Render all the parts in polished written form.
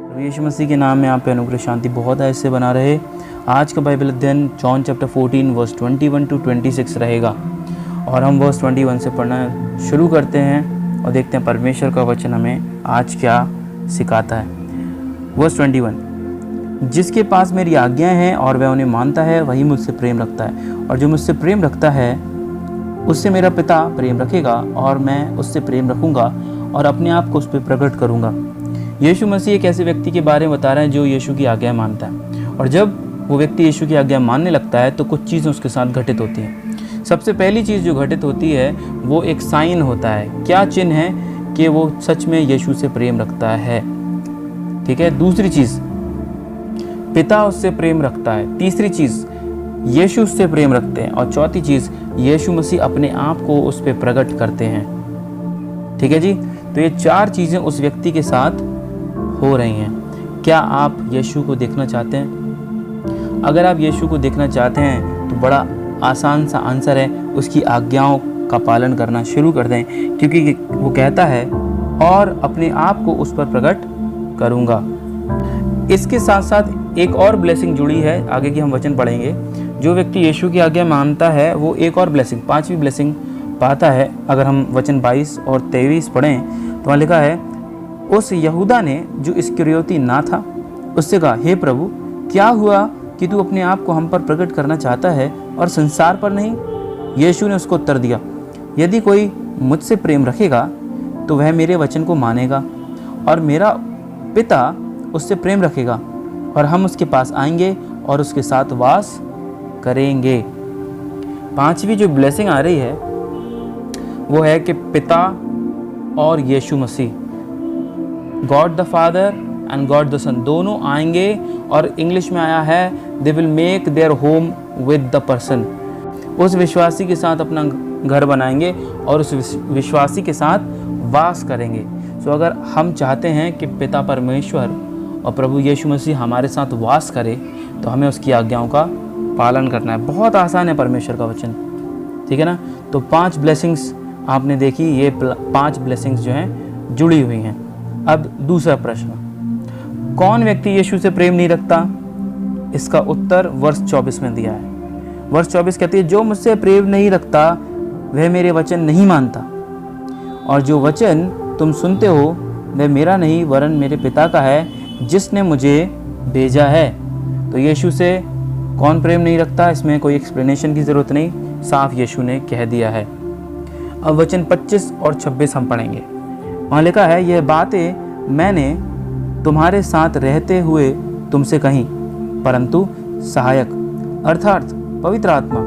प्रभु यीशु मसीह के नाम में आप पे अनुग्रह शांति बहुत ऐसे बना रहे। आज का बाइबल अध्ययन जॉन चैप्टर 14 वर्स 21 टू 26 रहेगा और हम वर्स 21 से पढ़ना शुरू करते हैं और देखते हैं परमेश्वर का वचन हमें आज क्या सिखाता है। वर्स 21, जिसके पास मेरी आज्ञाएं हैं और वह उन्हें मानता है वही मुझसे प्रेम रखता है, और जो मुझसे प्रेम रखता है उससे मेरा पिता प्रेम रखेगा और मैं उससे प्रेम रखूंगा और अपने आप को उस पर प्रकट करूंगा। यीशु मसीह एक ऐसे व्यक्ति के बारे में बता रहे हैं जो यीशु की आज्ञा मानता है, और जब वो व्यक्ति यीशु की आज्ञा मानने लगता है तो कुछ चीज़ें उसके साथ घटित होती हैं। सबसे पहली चीज़ जो घटित होती है वो एक साइन होता है। क्या चिन्ह है कि वो सच में यीशु से प्रेम रखता है। ठीक है। दूसरी चीज़, पिता उससे प्रेम रखता है। तीसरी चीज़, यीशु उससे प्रेम रखते हैं। और चौथी चीज़, यीशु मसीह अपने आप को उस पर प्रकट करते हैं। ठीक है जी। तो ये चार चीज़ें उस व्यक्ति के साथ हो रही हैं। क्या आप यीशु को देखना चाहते हैं? अगर आप यीशु को देखना चाहते हैं तो बड़ा आसान सा आंसर है, उसकी आज्ञाओं का पालन करना शुरू कर दें, क्योंकि वो कहता है और अपने आप को उस पर प्रकट करूँगा। इसके साथ साथ एक और ब्लेसिंग जुड़ी है, आगे की हम वचन पढ़ेंगे। जो व्यक्ति यीशु की आज्ञा मानता है वो एक और ब्लेसिंग, पांचवी ब्लेसिंग पाता है। अगर हम वचन 22 और 23 पढ़ें तो वहाँ लिखा है, उस यहूदा ने जो इस्करियोती ना था उससे कहा, हे प्रभु, क्या हुआ कि तू अपने आप को हम पर प्रकट करना चाहता है और संसार पर नहीं? यीशु ने उसको उत्तर दिया, यदि कोई मुझसे प्रेम रखेगा तो वह मेरे वचन को मानेगा और मेरा पिता उससे प्रेम रखेगा और हम उसके पास आएंगे और उसके साथ वास करेंगे। पांचवी जो ब्लेसिंग आ रही है वो है कि पिता और Yeshu Masih, God the father and God the son, दोनों आएंगे और इंग्लिश में आया है they will make their home with the person. उस विश्वासी के साथ अपना घर बनाएंगे और उस विश्वासी के साथ वास करेंगे। सो अगर हम चाहते हैं कि पिता परमेश्वर और प्रभु यीशु मसीह हमारे साथ वास करे तो हमें उसकी आज्ञाओं का पालन करना है। बहुत आसान है परमेश्वर का वचन। ठीक है ना। तो 5 ब्लेसिंग्स आपने देखी, ये 5 ब्लेसिंग्स जो हैं जुड़ी हुई हैं। अब दूसरा प्रश्न, कौन व्यक्ति यीशु से प्रेम नहीं रखता? इसका उत्तर वर्ष 24 में दिया है। वर्ष 24 कहती है, जो मुझसे प्रेम नहीं रखता वह मेरे वचन नहीं मानता, और जो वचन तुम सुनते हो वह मेरा नहीं वरन मेरे पिता का है जिसने मुझे भेजा है। तो यीशु से कौन प्रेम नहीं रखता, इसमें कोई एक्सप्लेनेशन की ज़रूरत नहीं, साफ यीशु ने कह दिया है। अब वचन 25 और 26 हम पढ़ेंगे। वहाँ लिखा है, यह बातें मैंने तुम्हारे साथ रहते हुए तुमसे कहीं, परंतु सहायक अर्थात पवित्र आत्मा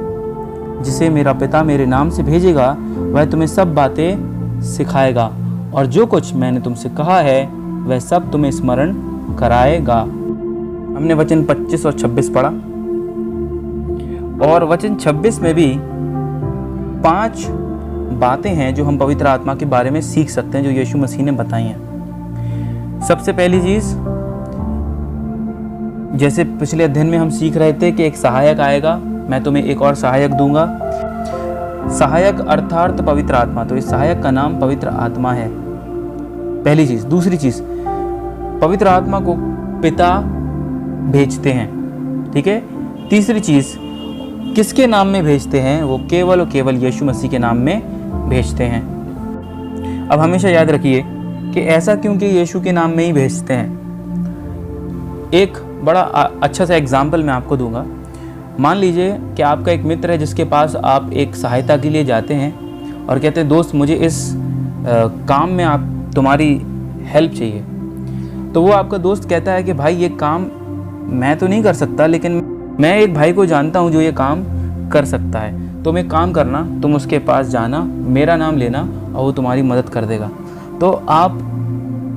जिसे मेरा पिता मेरे नाम से भेजेगा वह तुम्हें सब बातें सिखाएगा और जो कुछ मैंने तुमसे कहा है वह सब तुम्हें स्मरण कराएगा। हमने वचन 25 और 26 पढ़ा, और वचन 26 में भी 5 बातें हैं जो हम पवित्र आत्मा के बारे में सीख सकते हैं, जो यीशु मसीह ने बताई हैं। सबसे पहली चीज़, जैसे पिछले अध्ययन में हम सीख रहे थे कि एक सहायक आएगा, मैं तुम्हें एक और सहायक दूंगा। सहायक अर्थात पवित्र आत्मा, तो इस सहायक का नाम पवित्र आत्मा है, पहली चीज़। दूसरी चीज़, पवित्र आत्मा को पिता भेजते हैं। ठीक है। तीसरी चीज़, किसके नाम में भेजते हैं? वो केवल और केवल यीशु मसीह के नाम में भेजते हैं। अब हमेशा याद रखिए कि ऐसा क्योंकि यीशु के नाम में ही भेजते हैं। एक बड़ा अच्छा सा एग्जाम्पल मैं आपको दूंगा। मान लीजिए कि आपका एक मित्र है जिसके पास आप एक सहायता के लिए जाते हैं और कहते हैं, दोस्त मुझे इस काम में आप तुम्हारी हेल्प चाहिए। तो वो आपका दोस्त कहता है कि भाई ये काम मैं तो नहीं कर सकता, लेकिन मैं एक भाई को जानता हूँ जो ये काम कर सकता है। तुम एक काम करना, तुम उसके पास जाना, मेरा नाम लेना और वो तुम्हारी मदद कर देगा। तो आप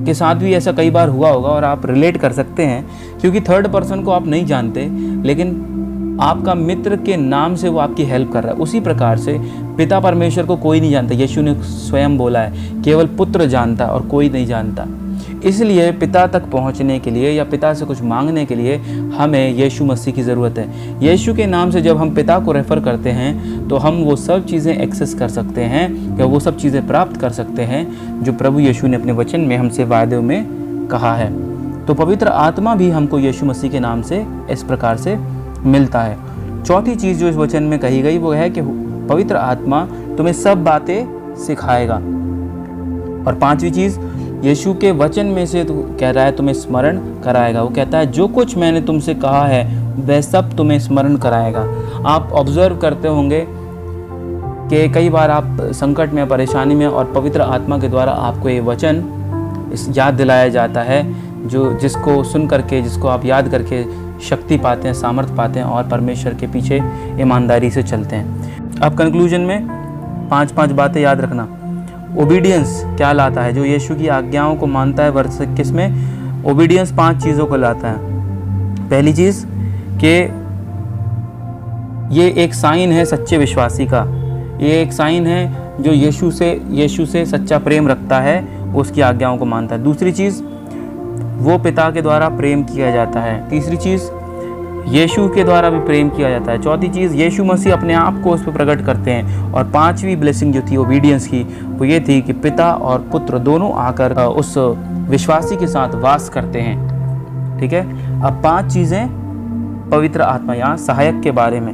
के साथ भी ऐसा कई बार हुआ होगा और आप रिलेट कर सकते हैं, क्योंकि थर्ड पर्सन को आप नहीं जानते लेकिन आपका मित्र के नाम से वो आपकी हेल्प कर रहा है। उसी प्रकार से पिता परमेश्वर को कोई नहीं जानता। यीशु ने स्वयं बोला है, केवल पुत्र जानता और कोई नहीं जानता। इसलिए पिता तक पहुंचने के लिए या पिता से कुछ मांगने के लिए हमें यीशु मसीह की ज़रूरत है। यीशु के नाम से जब हम पिता को रेफ़र करते हैं तो हम वो सब चीज़ें एक्सेस कर सकते हैं या वो सब चीज़ें प्राप्त कर सकते हैं जो प्रभु यीशु ने अपने वचन में हमसे वायदे में कहा है। तो पवित्र आत्मा भी हमको यीशु मसीह के नाम से इस प्रकार से मिलता है। चौथी चीज़ जो इस वचन में कही गई वो है कि पवित्र आत्मा तुम्हें सब बातें सिखाएगा। और पांचवी चीज़, यीशु के वचन में से तो कह रहा है तुम्हें स्मरण कराएगा। वो कहता है जो कुछ मैंने तुमसे कहा है वह सब तुम्हें स्मरण कराएगा। आप ऑब्जर्व करते होंगे कि कई बार आप संकट में, परेशानी में, और पवित्र आत्मा के द्वारा आपको ये वचन याद दिलाया जाता है, जिसको सुन करके, जिसको आप याद करके शक्ति पाते हैं, सामर्थ पाते हैं और परमेश्वर के पीछे ईमानदारी से चलते हैं। अब कंक्लूजन में 5 बातें याद रखना। ओबीडियंस क्या लाता है? जो यीशु की आज्ञाओं को मानता है, वर्ष 21 में ओबीडियंस 5 चीज़ों को लाता है। पहली चीज़ कि ये एक साइन है सच्चे विश्वासी का। ये एक साइन है जो यीशु से सच्चा प्रेम रखता है, उसकी आज्ञाओं को मानता है। दूसरी चीज़, वो पिता के द्वारा प्रेम किया जाता है। तीसरी चीज़, यीशु के द्वारा भी प्रेम किया जाता है। चौथी चीज़, यीशु मसीह अपने आप को उस पर प्रकट करते हैं। और पांचवी ब्लेसिंग जो थी ओबीडियंस की, वो ये थी कि पिता और पुत्र दोनों आकर उस विश्वासी के साथ वास करते हैं। ठीक है। अब 5 चीज़ें पवित्र आत्मा, यहाँ सहायक के बारे में,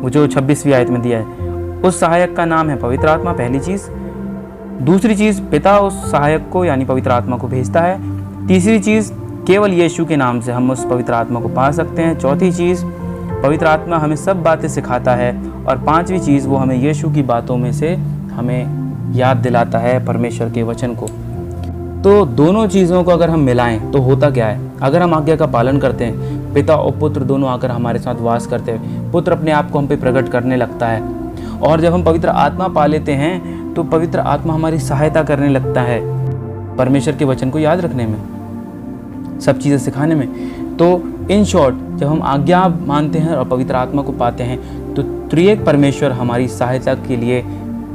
वो जो 26वीं आयत में दिया है, उस सहायक का नाम है पवित्र आत्मा, पहली चीज़। दूसरी चीज़, पिता उस सहायक को यानी पवित्र आत्मा को भेजता है। तीसरी चीज़, केवल यीशु के नाम से हम उस पवित्र आत्मा को पा सकते हैं। चौथी चीज़, पवित्र आत्मा हमें सब बातें सिखाता है। और पांचवी चीज़, वो हमें यीशु की बातों में से हमें याद दिलाता है परमेश्वर के वचन को। तो दोनों चीज़ों को अगर हम मिलाएं तो होता क्या है? अगर हम आज्ञा का पालन करते हैं, पिता और पुत्र दोनों आकर हमारे साथ वास करते हैं, पुत्र अपने आप को हम पे प्रकट करने लगता है। और जब हम पवित्र आत्मा पा लेते हैं तो पवित्र आत्मा हमारी सहायता करने लगता है परमेश्वर के वचन को याद रखने में, सब चीज़ें सिखाने में। तो इन शॉर्ट, जब हम आज्ञा मानते हैं और पवित्र आत्मा को पाते हैं तो त्रिएक परमेश्वर हमारी सहायता के लिए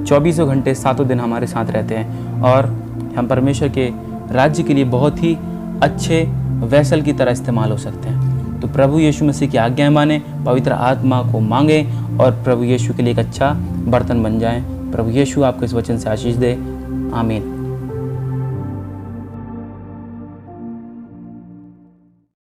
24 घंटे 7 दिन हमारे साथ रहते हैं और हम परमेश्वर के राज्य के लिए बहुत ही अच्छे वैसल की तरह इस्तेमाल हो सकते हैं। तो प्रभु यीशु मसीह की आज्ञाएं माने, पवित्र आत्मा को मांगें और प्रभु यीशु के लिए एक अच्छा बर्तन बन जाएं। प्रभु यीशु आपको इस वचन से आशीष दे। आमीन।